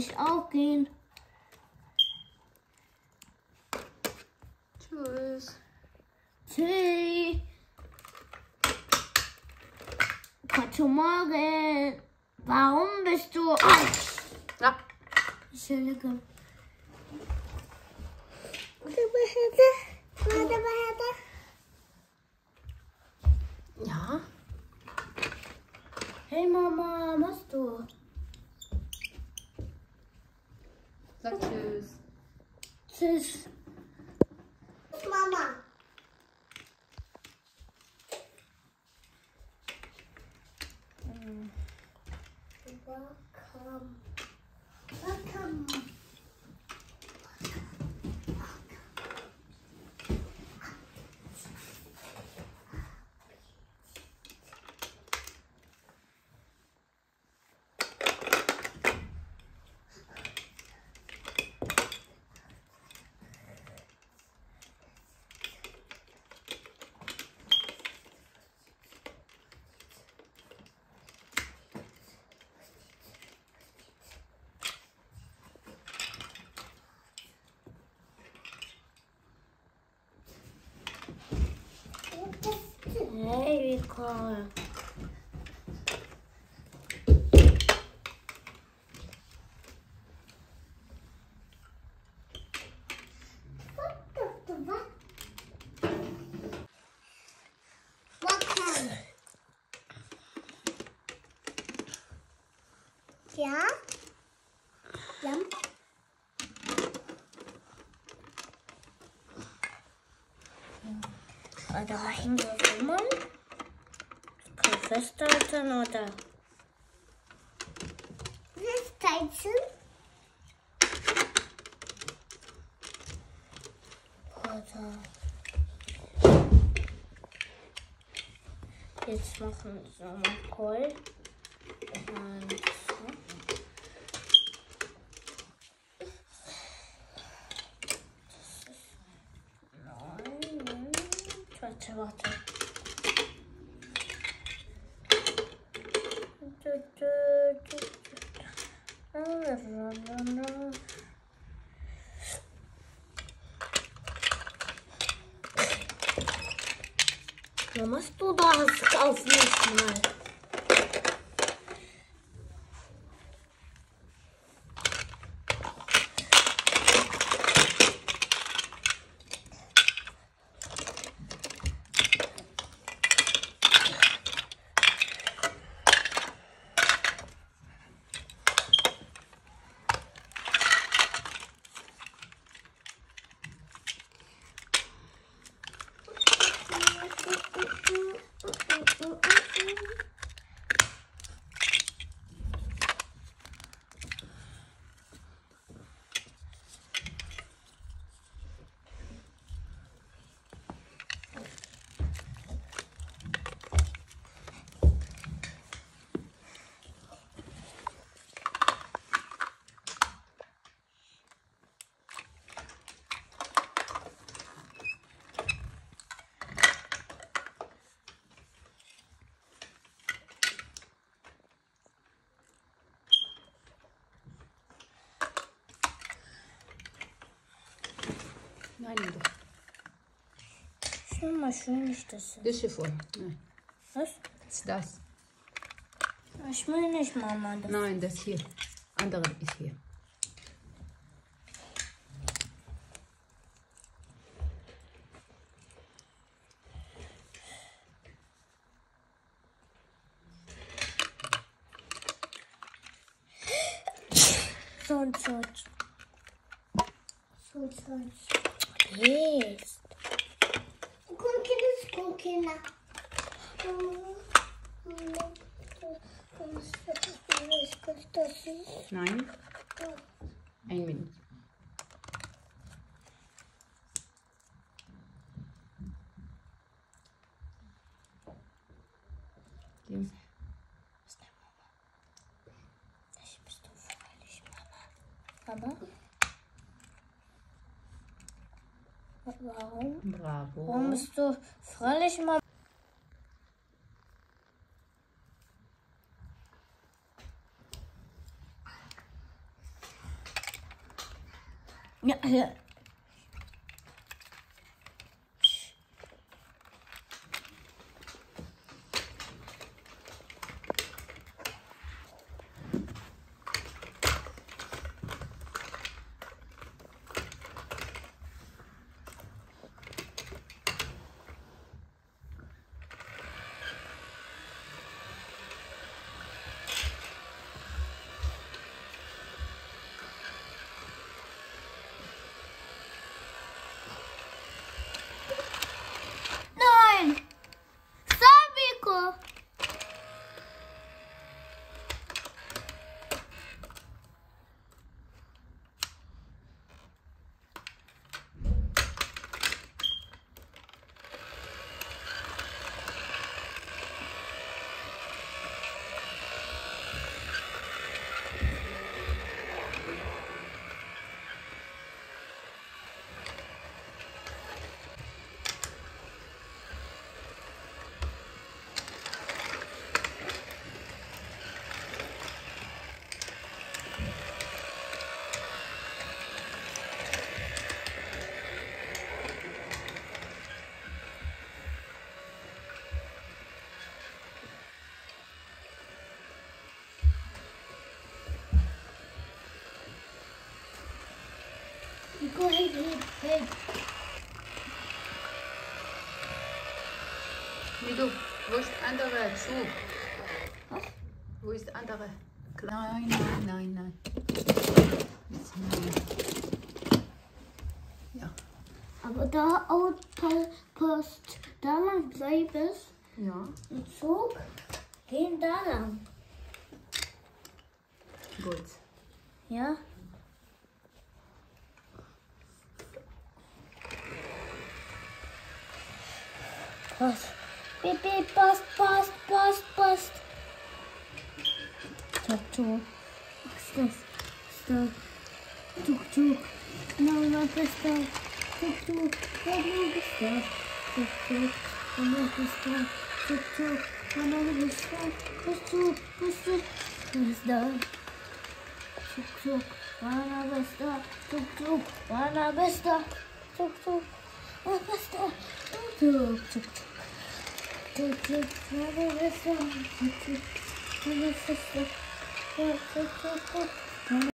ich auch gehen. Tschüss. Tschüss. Guten Morgen. Warum bist du... Ja. Entschuldigung. Ja. Hey Mama, was machst du? Sag tschüss. Tschüss. Mama. Welcome. Welcome. Hey, Nicole. Ja? Ja? Oder machen wir so mal? Kann ich festhalten oder? Festhalten? Oder? Jetzt machen wir so mal Kohl. Und so. Nein. Warte. Was machst du da? Auf mich mal. Nein, Schön mal schön ist das. das ist hier voll. Nein. Was? Das ist das. Ich will nicht, Mama. Das Nein, das hier. Andere ist hier. so. Yes. Kinder. Nein. 1 Minute. Dem. Ich bist du freilich, Mama. Warum? Bravo. Warum bist du freilich, Mama? Ja, ja. Nein! Sabiko! Go ahead. Midu, wo ist der andere Zug? Was? Wo ist der andere? Nein. Jetzt nein. Ja. Aber da Outpost da lang bleibst, Ja. ein Zug, gehen da lang. Gut. Ja? Post. Bibi, Post. Tuk. Was ist das? Tuk. Mama, bist da. Tuk. Mama, bist da. Tuk. Mama, bist da. Tuk. Mama, bist da. Tuk. Bist da. Tuk. Mama, bist da. Tuk. Mama, bist da. Tuk. Mama, bist da. Tuk. Mama, bist da. Tuk. Mama, bist da. Tuk.